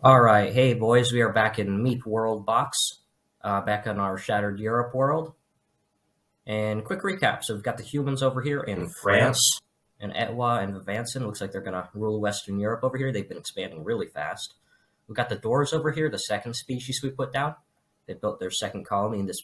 All right, hey boys, we are back in MEEP Worldbox, back on our Shattered Europe world. And quick recap: so we've got the humans over here in France, and Etwa and Vivanson. Looks like they're gonna rule Western Europe over here. They've been expanding really fast. We've got the Doors over here, the second species we put down. They built their second colony in this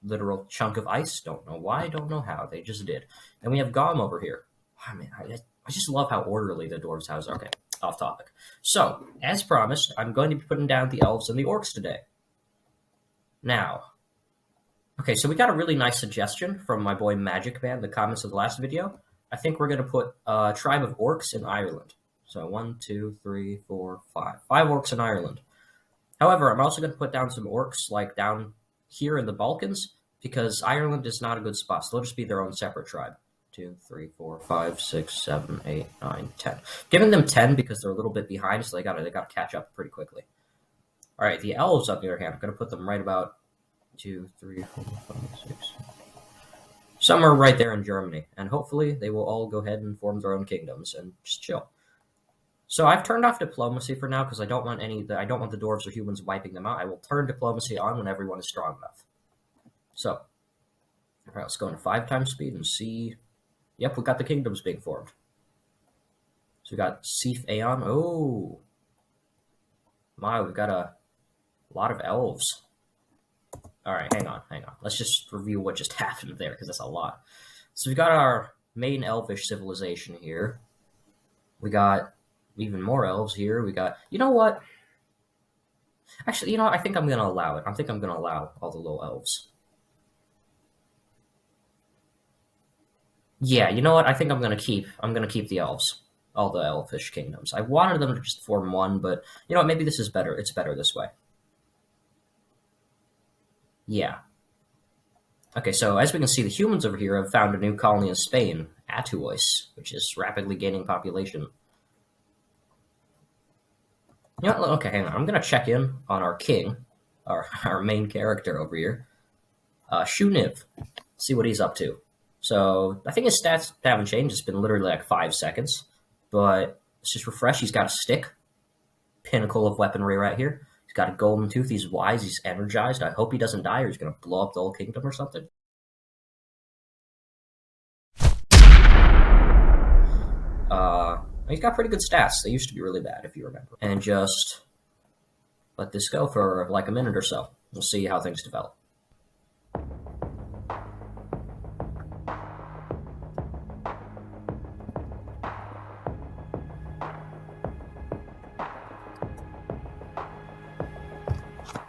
literal chunk of ice. Don't know why, don't know how. They just did. And we have Gom over here. I mean, I just love how orderly the dwarves' house are. Okay, off topic. So, as promised, I'm going to be putting down the elves and the orcs today. Now, okay, so we got a really nice suggestion from my boy Magic Man in the comments of the last video. I think we're going to put a tribe of orcs in Ireland. So 1, 2, 3, 4, 5. 5 orcs in Ireland. However, I'm also going to put down some orcs like down here in the Balkans because Ireland is not a good spot. So they'll just be their own separate tribe. 2, 3, 4, 5, 6, 7, 8, 9, 10. Giving them 10 because they're a little bit behind, so they gotta catch up pretty quickly. All right, the elves, on the other hand, I'm gonna put them right about 2, 3, 4, 5, 6, somewhere right there in Germany, and hopefully they will all go ahead and form their own kingdoms and just chill. So I've turned off diplomacy for now because I don't want I don't want the dwarves or humans wiping them out. I will turn diplomacy on when everyone is strong enough. So, all right, let's go into 5 times speed and see. Yep, we got the kingdoms being formed. So we got Sif Aeon. Oh, my, we've got a lot of elves. All right, hang on. Let's just review what just happened there because that's a lot. So we got our main elvish civilization here. We got even more elves here. We got, you know what? Actually, you know what? I think I'm going to allow it. I think I'm going to allow all the little elves. Yeah, you know what? I think I'm going to keep the elves. All the elfish kingdoms. I wanted them to just form one, but you know what? Maybe this is better. It's better this way. Yeah. Okay, so as we can see, the humans over here have found a new colony in Spain, Atuois, which is rapidly gaining population. You know what? Okay, hang on. I'm going to check in on our king, our main character over here, Shuniv, see what he's up to. So I think his stats haven't changed. It's been literally like 5 seconds. But let's just refresh. He's got a stick, pinnacle of weaponry right here. He's got a golden tooth. He's wise. He's energized. I hope he doesn't die or he's going to blow up the whole kingdom or something. He's got pretty good stats. They used to be really bad, if you remember. And just let this go for like a minute or so. We'll see how things develop.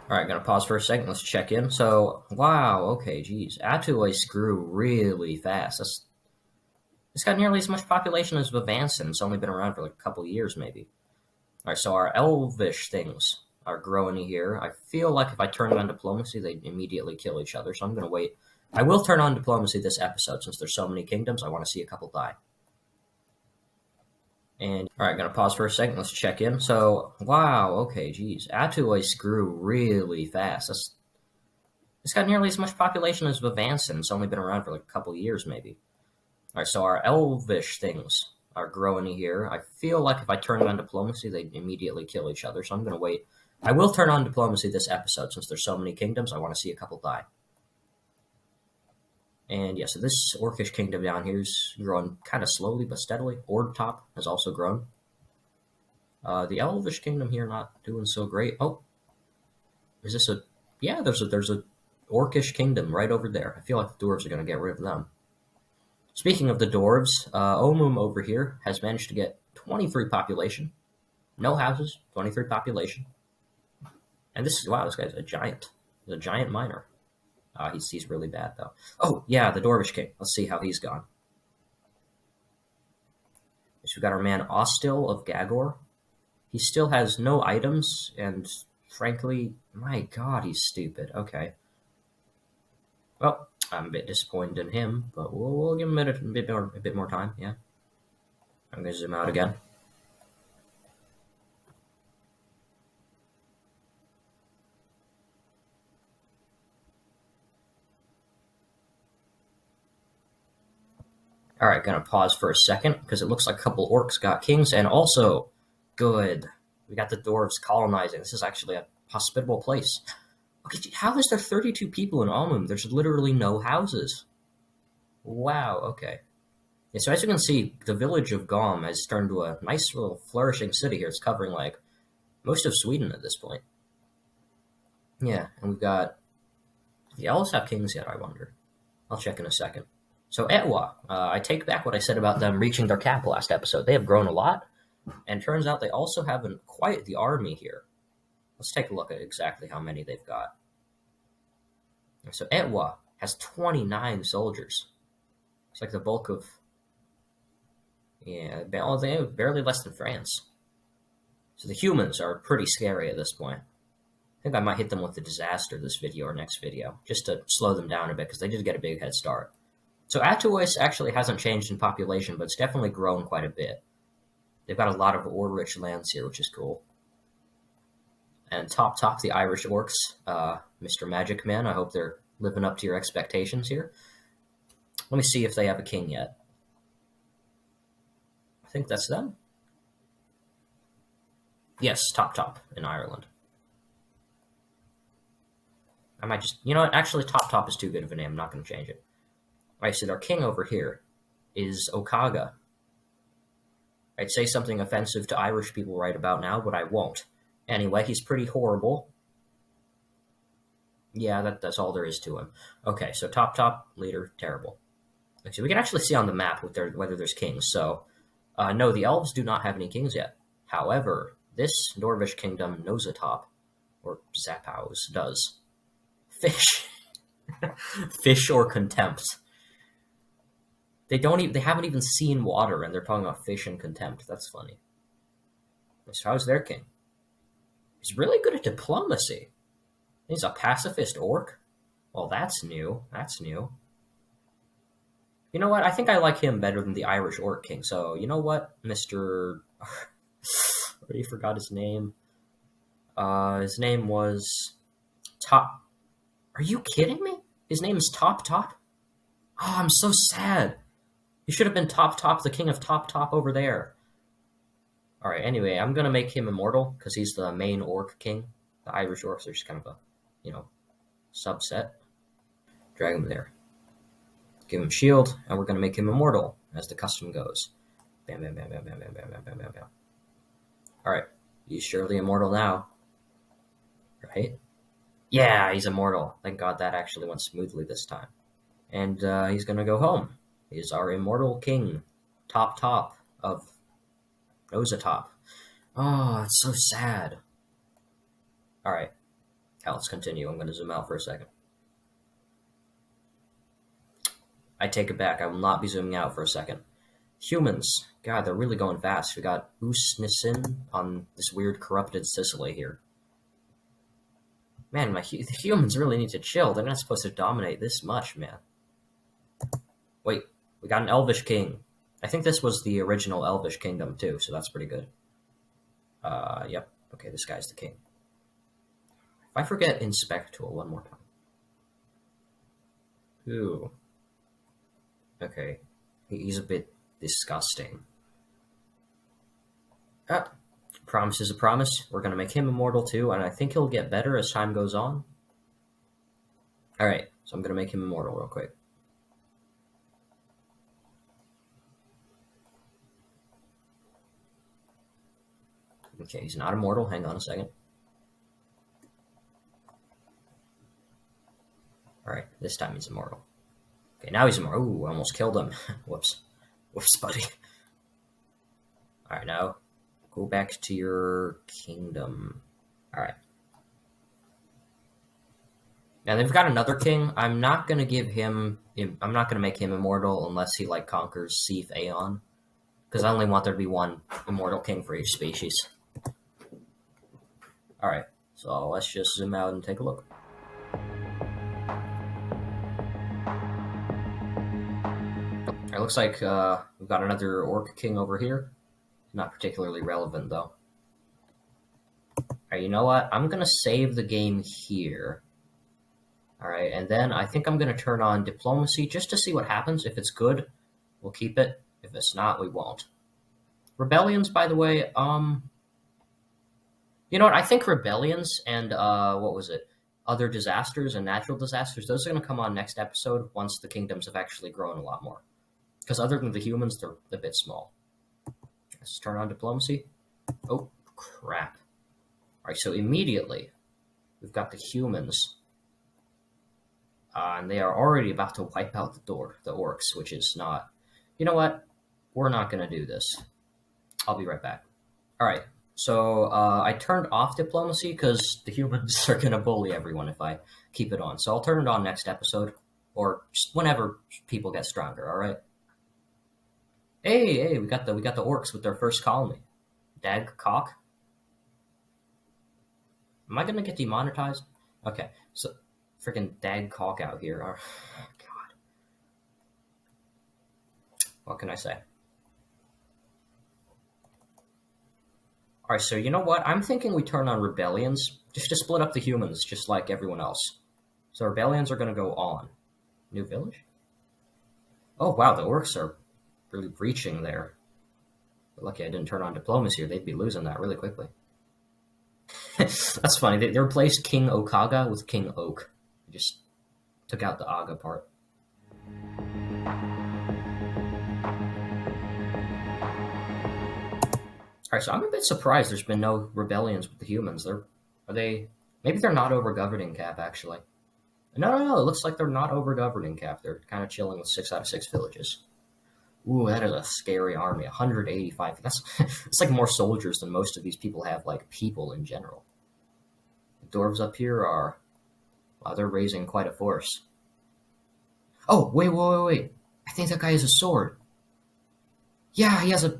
All right, gonna pause for a second. Let's check in. So, wow, okay, geez. Atuois grew really fast. It's got nearly as much population as Vivanson. It's only been around for like a couple of years, maybe. All right, so our elvish things are growing here. I feel like if I turn on diplomacy, they immediately kill each other. So I'm gonna wait. I will turn on diplomacy this episode since there's so many kingdoms. I want to see a couple die. And all right, gonna pause for a second. Let's check in. So, wow, okay, geez. Atuois grew really fast. It's got nearly as much population as Vivanson. It's only been around for like a couple of years, maybe. All right, so our elvish things are growing here. I feel like if I turn on diplomacy, they immediately kill each other. So I'm gonna wait. I will turn on diplomacy this episode since there's so many kingdoms. I want to see a couple die. And yeah, so this orcish kingdom down here is growing kind of slowly but steadily. Ord Top has also grown. The elvish kingdom here not doing so great. Oh, is this a? Yeah, there's a orcish kingdom right over there. I feel like the dwarves are going to get rid of them. Speaking of the dwarves, Omum over here has managed to get 23 population. No houses, 23 population. And this is, wow, this guy's a giant. He's a giant miner. He's really bad, though. Oh, yeah, the Dwarvish King. Let's see how he's gone. So we've got our man Ostil of Gagor. He still has no items, and frankly, my god, he's stupid. Okay. Well, I'm a bit disappointed in him, but we'll give him a bit more time, yeah. I'm going to zoom out again. All right, gonna pause for a second because it looks like a couple orcs got kings, and also good. We got the dwarves colonizing. This is actually a hospitable place. Okay, how is there 32 people in Almum? There's literally no houses. Wow, okay. Yeah, so as you can see, the village of Gom has turned to a nice little flourishing city here. It's covering, like, most of Sweden at this point. Yeah, and we've got... Do the elves have kings yet, I wonder? I'll check in a second. So Etwa, I take back what I said about them reaching their cap last episode. They have grown a lot, and turns out they also have quite the army here. Let's take a look at exactly how many they've got. So Etwa has 29 soldiers. It's like the bulk of... Yeah, they have barely less than France. So the humans are pretty scary at this point. I think I might hit them with the disaster this video or next video, just to slow them down a bit, because they did get a big head start. So Atuis actually hasn't changed in population, but it's definitely grown quite a bit. They've got a lot of ore-rich lands here, which is cool. And top, the Irish orcs, Mr. Magic Man, I hope they're living up to your expectations here. Let me see if they have a king yet. I think that's them. Yes, top in Ireland. I might just... You know what? Actually, top is too good of a name. I'm not going to change it. All right, so their king over here is Okaga. I'd say something offensive to Irish people right about now, but I won't. Anyway, he's pretty horrible. Yeah, that's all there is to him. Okay, so top leader, terrible. So we can actually see on the map whether there's kings. So, no, the elves do not have any kings yet. However, this Dwarvish kingdom, Nosatop, or Zappos, does. Fish. Fish or contempt. They haven't even seen water, and they're talking about fish and contempt. That's funny. So how's their king? He's really good at diplomacy. He's a pacifist orc? Well, that's new. That's new. You know what? I think I like him better than the Irish orc king. So, you know what, Mr... I already forgot his name. His name was... Top... Are you kidding me? His name is Top? Oh, I'm so sad. He should have been Top, the king of Top over there. Alright, anyway, I'm gonna make him immortal, because he's the main orc king. The Irish orcs are just kind of a, subset. Drag him there. Give him shield, and we're gonna make him immortal, as the custom goes. Bam, bam, bam, bam, bam, bam, bam, bam, bam, bam, bam. Alright, he's surely immortal now. Right? Yeah, he's immortal. Thank God that actually went smoothly this time. And he's gonna go home. He's our immortal king. Top of Nosatop. Oh, it's so sad. Alright. Let's continue. I'm going to zoom out for a second. I take it back. I will not be zooming out for a second. Humans. God, they're really going fast. We got Usnisin on this weird corrupted Sicily here. Man, the humans really need to chill. They're not supposed to dominate this much, man. Wait, we got an Elvish king. I think this was the original Elvish kingdom, too, so that's pretty good. Yep. Okay, this guy's the king. If I forget Inspect Tool one more time. Ooh. Okay. He's a bit disgusting. Promise is a promise. We're going to make him immortal, too, and I think he'll get better as time goes on. Alright, so I'm going to make him immortal real quick. Okay, he's not immortal. Hang on a second. Alright, this time he's immortal. Okay, now he's immortal. Ooh, I almost killed him. Whoops. Whoops, buddy. Alright, now go back to your kingdom. Alright. Now they've got another king. I'm not going to give him... I'm not going to make him immortal unless he, conquers Seath Aeon. Because I only want there to be one immortal king for each species. Alright, so let's just zoom out and take a look. It looks like we've got another orc king over here. Not particularly relevant, though. Alright, you know what? I'm going to save the game here. Alright, and then I think I'm going to turn on diplomacy just to see what happens. If it's good, we'll keep it. If it's not, we won't. Rebellions, by the way, You know what? I think rebellions and what was it? Other disasters and natural disasters. Those are going to come on next episode once the kingdoms have actually grown a lot more. Because other than the humans, they're a bit small. Let's turn on diplomacy. Oh crap! All right, so immediately we've got the humans, and they are already about to wipe out the orcs, which is not. You know what? We're not going to do this. I'll be right back. All right. So I turned off diplomacy because the humans are going to bully everyone if I keep it on. So I'll turn it on next episode, or just whenever people get stronger. All right. Hey, we got the orcs with their first colony. Dag cock. Am I going to get demonetized? Okay. So freaking dag cock out here. Oh, God. What can I say? All right, so you know what? I'm thinking we turn on rebellions just to split up the humans, just like everyone else. So rebellions are going to go on. New village? Oh, wow, the orcs are really breaching there. Lucky I didn't turn on diplomacy, or they'd be losing that really quickly. That's funny. They replaced King Okaga with King Oak. They just took out the Aga part. All right, so I'm a bit surprised there's been no rebellions with the humans. Maybe they're not over governing cap, actually. No, it looks like they're not over governing cap. They're kind of chilling with 6 out of 6 villages. Ooh, that is a scary army. 185. It's like more soldiers than most of these people have, like, people in general. The dwarves up here are... Wow, they're raising quite a force. Oh, wait. I think that guy has a sword. Yeah, he has a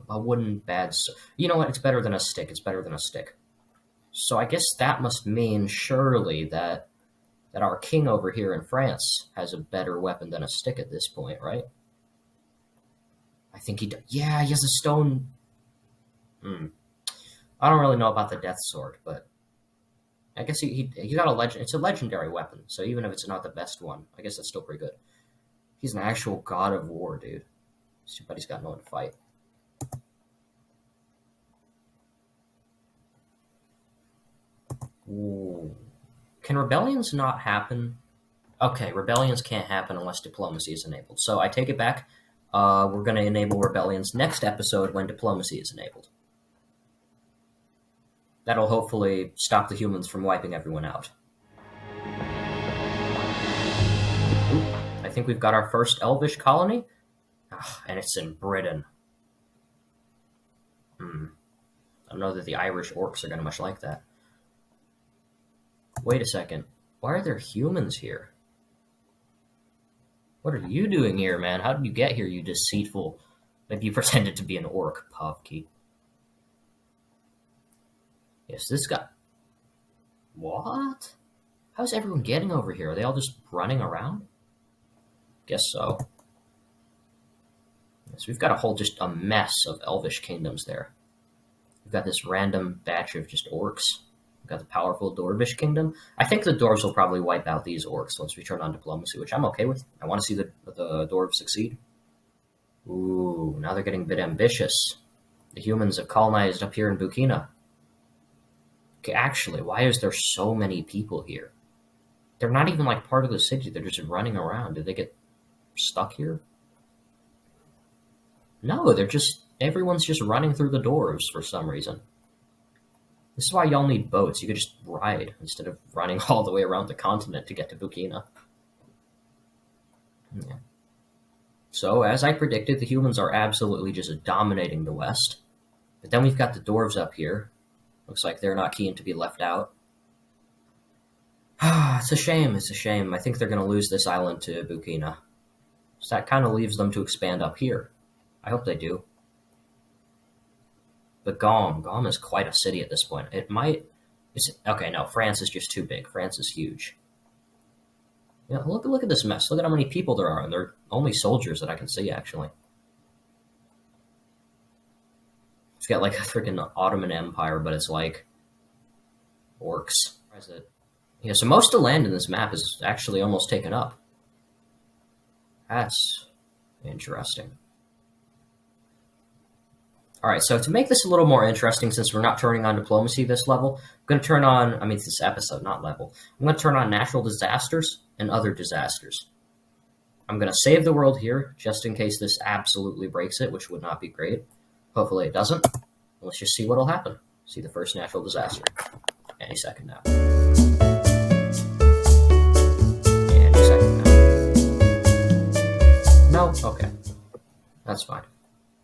wooden bad sword. You know what? It's better than a stick. It's better than a stick. So I guess that must mean, surely, that our king over here in France has a better weapon than a stick at this point, right? I think he does. Yeah, he has a stone... I don't really know about the death sword, but I guess he got a legend. It's a legendary weapon, so even if it's not the best one, I guess that's still pretty good. He's an actual god of war, dude. It's too bad he's got no one to fight. Ooh. Can rebellions not happen? Okay, rebellions can't happen unless diplomacy is enabled. So I take it back. We're going to enable rebellions next episode when diplomacy is enabled. That'll hopefully stop the humans from wiping everyone out. Ooh, I think we've got our first Elvish colony. And it's in Britain. I don't know that the Irish orcs are going to much like that. Wait a second. Why are there humans here? What are you doing here, man? How did you get here, you deceitful... Maybe you pretended to be an orc, Povkey. Yes, this guy... What? How's everyone getting over here? Are they all just running around? Guess so. So we've got just a mess of elvish kingdoms there. We've got this random batch of just orcs. We've got the powerful dwarvish kingdom. I think the dwarves will probably wipe out these orcs once we turn on diplomacy, which I'm okay with. I want to see the dwarves succeed. Ooh, now they're getting a bit ambitious. The humans have colonized up here in Burkina. Okay, actually, why is there so many people here? They're not even like part of the city. They're just running around. Did they get stuck here? No, everyone's just running through the dwarves for some reason. This is why y'all need boats. You could just ride instead of running all the way around the continent to get to Burkina. Yeah. So, as I predicted, the humans are absolutely just dominating the West. But then we've got the dwarves up here. Looks like they're not keen to be left out. It's a shame. I think they're going to lose this island to Burkina. So that kind of leaves them to expand up here. I hope they do. But Gom is quite a city at this point. Okay, no, France is just too big. France is huge. Yeah, look at this mess. Look at how many people there are, and they're only soldiers that I can see, actually. It's got like a freaking Ottoman Empire, but it's like orcs. Yeah, so most of the land in this map is actually almost taken up. That's interesting. Alright, so to make this a little more interesting, since we're not turning on diplomacy this level, I'm going to turn on, I mean this episode, not level, I'm going to turn on natural disasters and other disasters. I'm going to save the world here, just in case this absolutely breaks it, which would not be great. Hopefully it doesn't. Let's just see what'll happen. See the first natural disaster. Any second now. Any second now. No? Okay. That's fine.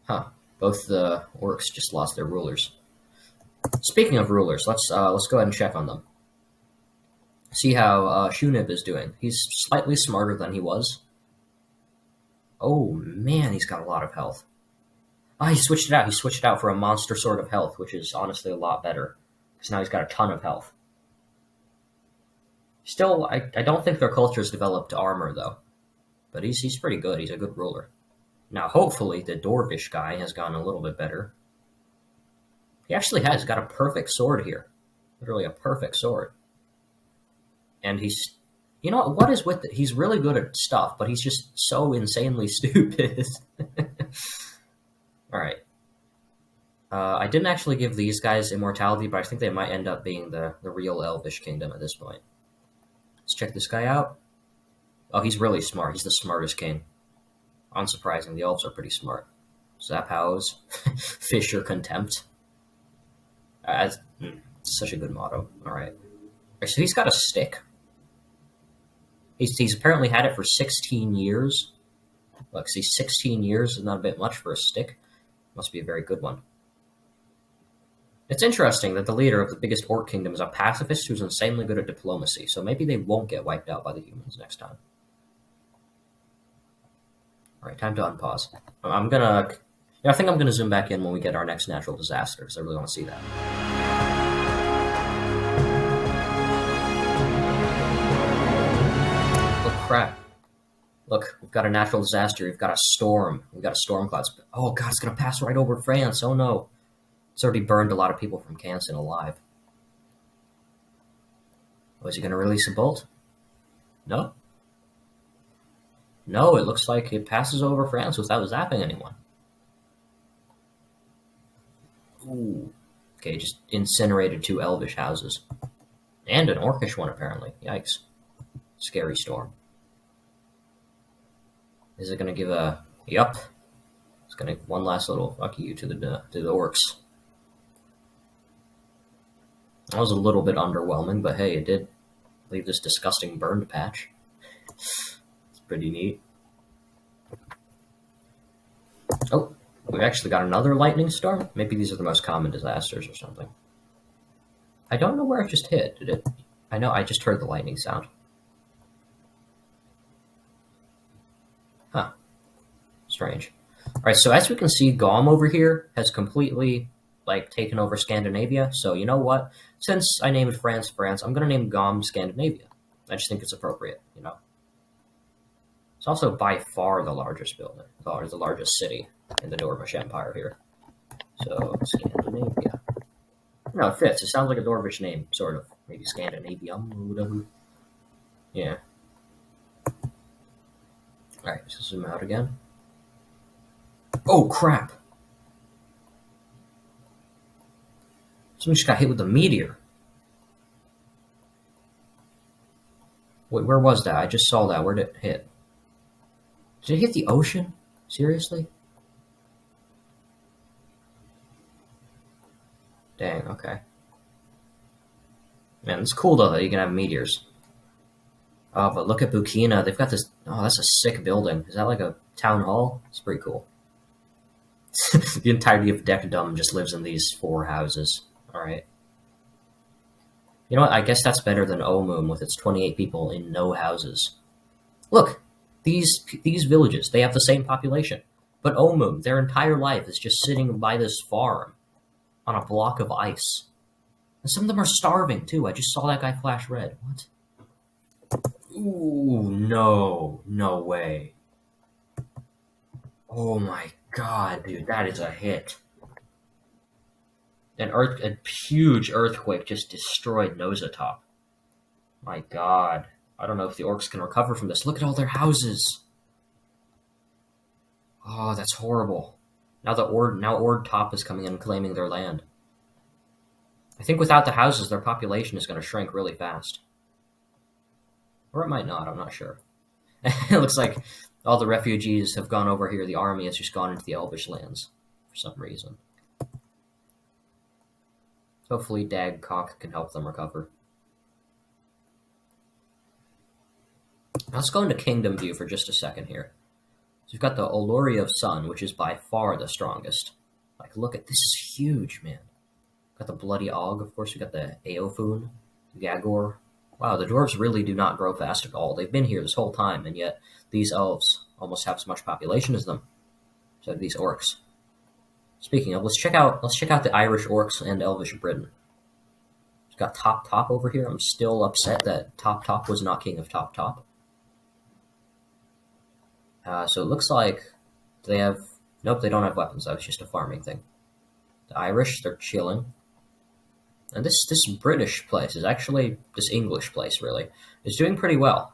Huh. Both the orcs just lost their rulers. Speaking of rulers, let's go ahead and check on them. See how Shunib is doing. He's slightly smarter than he was. Oh man, he's got a lot of health. Ah, he switched it out. He switched it out for a monster sword of health, which is honestly a lot better. Because now he's got a ton of health. Still, I don't think their culture's developed armor, though. But he's pretty good. He's a good ruler. Now, hopefully, the Dwarvish guy has gotten a little bit better. He actually has got a perfect sword here. Literally a perfect sword. And he's... You know what is with it? He's really good at stuff, but he's just so insanely stupid. Alright. I didn't actually give these guys immortality, but I think they might end up being the real Elvish kingdom at this point. Let's check this guy out. Oh, he's really smart. He's the smartest king. Unsurprising, the elves are pretty smart. Zap House. Fisher Contempt. Such a good motto. Alright. So he's got a stick. He's apparently had it for 16 years. Look, see, 16 years is not a bit much for a stick. Must be a very good one. It's interesting that the leader of the biggest orc kingdom is a pacifist who's insanely good at diplomacy, so maybe they won't get wiped out by the humans next time. Alright, time to unpause. I think I'm gonna zoom back in when we get our next natural disaster, because I really want to see that. Crap. Look, we've got a natural disaster. We've got a storm. We've got a storm cloud. Oh god, it's going to pass right over France. Oh no. It's already burned a lot of people from Canson alive. Oh, is he going to release a bolt? No? No, it looks like it passes over France without zapping anyone. Ooh. Okay, just incinerated 2 elvish houses. And an orcish one, apparently. Yikes. Scary storm. Is it going to give a... Yup. It's going to one last little fuck you to the orcs. That was a little bit underwhelming, but hey, it did leave this disgusting burned patch. It's pretty neat. Oh, we actually got another lightning storm? Maybe these are the most common disasters or something. I don't know where it just hit. Did it? I know, I just heard the lightning sound. Huh. Strange. Alright, so as we can see, Gom over here has completely, taken over Scandinavia. So, you know what? Since I named France, I'm going to name Gom Scandinavia. I just think it's appropriate, you know? It's also by far the largest building, or the largest city in the Dwarvish Empire here. So, Scandinavia. No, it fits. It sounds like a Dwarvish name, sort of. Maybe Scandinavium or whatever. Yeah. Alright, so zoom out again. Oh, crap! Someone just got hit with a meteor. Wait, where was that? I just saw that. Where did it hit? Did it hit the ocean? Seriously? Dang, okay. Man, it's cool though that you can have meteors. Oh, but look at Burkina. They've got this... Oh, that's a sick building. Is that like a town hall? It's pretty cool. The entirety of Deckdom just lives in these 4 houses. Alright. You know what? I guess that's better than Omum with its 28 people in no houses. Look! These villages, they have the same population. But Omum, their entire life is just sitting by this farm on a block of ice. And some of them are starving, too. I just saw that guy flash red. What? Ooh, no. No way. Oh my god, dude. That is a hit. A huge earthquake just destroyed Nosatop. My god. I don't know if the orcs can recover from this. Look at all their houses. Oh, that's horrible. Now Ord Top is coming in and claiming their land. I think without the houses, their population is going to shrink really fast. Or it might not, I'm not sure. It looks like all the refugees have gone over here. The army has just gone into the Elvish lands for some reason. Hopefully Dagcock can help them recover. Let's go into Kingdom View for just a second here. So we've got the Oloria of Sun, which is by far the strongest. Like, look at this is huge, man. Got the Bloody Og, of course. We got the Eofun, Gagor. Wow, the dwarves really do not grow fast at all. They've been here this whole time, and yet these elves almost have as much population as them. So these orcs. Speaking of, let's check out the Irish orcs and Elvish Britain. We've got Top over here. I'm still upset that Top was not king of Top. So it looks like they have... Nope, they don't have weapons. That was just a farming thing. The Irish, they're chilling. And this British place is actually... This English place, really, is doing pretty well.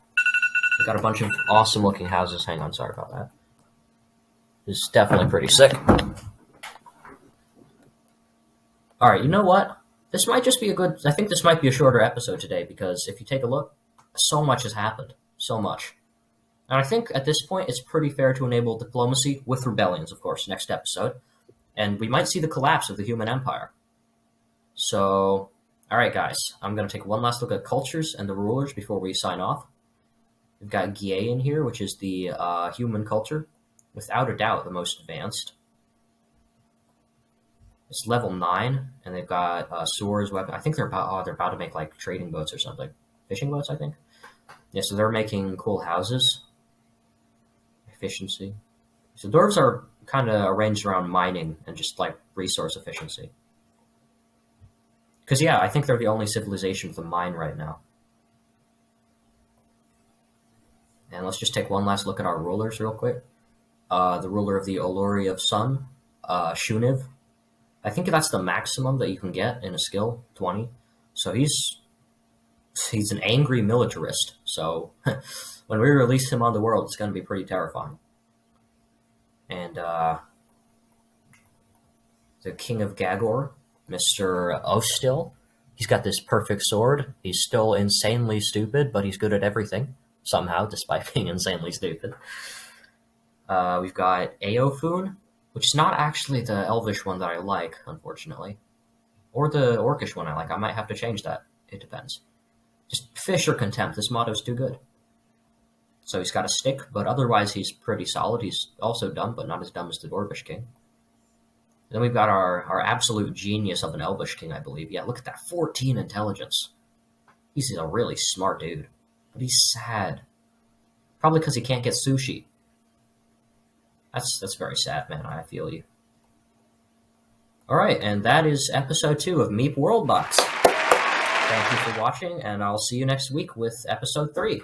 We've got a bunch of awesome-looking houses. Hang on, sorry about that. It's definitely pretty sick. Alright, you know what? This might just be a good... I think this might be a shorter episode today, because if you take a look, so much has happened. So much. And I think at this point, it's pretty fair to enable diplomacy with rebellions, of course, next episode. And we might see the collapse of the human empire. So, alright guys, I'm going to take one last look at cultures and the rulers before we sign off. We've got Gie in here, which is the human culture. Without a doubt, the most advanced. It's level 9, and they've got swords, weapons. I think they're about to make like trading boats or something. Fishing boats, I think. Yeah, so they're making cool houses. Efficiency. So dwarves are kind of arranged around mining and just like resource efficiency. Because yeah, I think they're the only civilization with a mine right now. And let's just take one last look at our rulers real quick. The ruler of the Olori of Sun, Shuniv. I think that's the maximum that you can get in a skill, 20. So he's an angry militarist. So when we release him on the world, it's going to be pretty terrifying. And the King of Gagor, Mr. Ostil, he's got this perfect sword. He's still insanely stupid, but he's good at everything, somehow, despite being insanely stupid. We've got Eofun, which is not actually the Elvish one that I like, unfortunately. Or the Orcish one I like. I might have to change that. It depends. Just fish or contempt. This motto's too good. So he's got a stick, but otherwise he's pretty solid. He's also dumb, but not as dumb as the Dwarvish king. Then we've got our absolute genius of an Elvish king, I believe. Yeah, look at that. 14 intelligence. He's a really smart dude. But he's sad. Probably because he can't get sushi. That's very sad, man. I feel you. Alright, and that is episode 2 of MEEP Worldbox. Thank you for watching, and I'll see you next week with episode 3.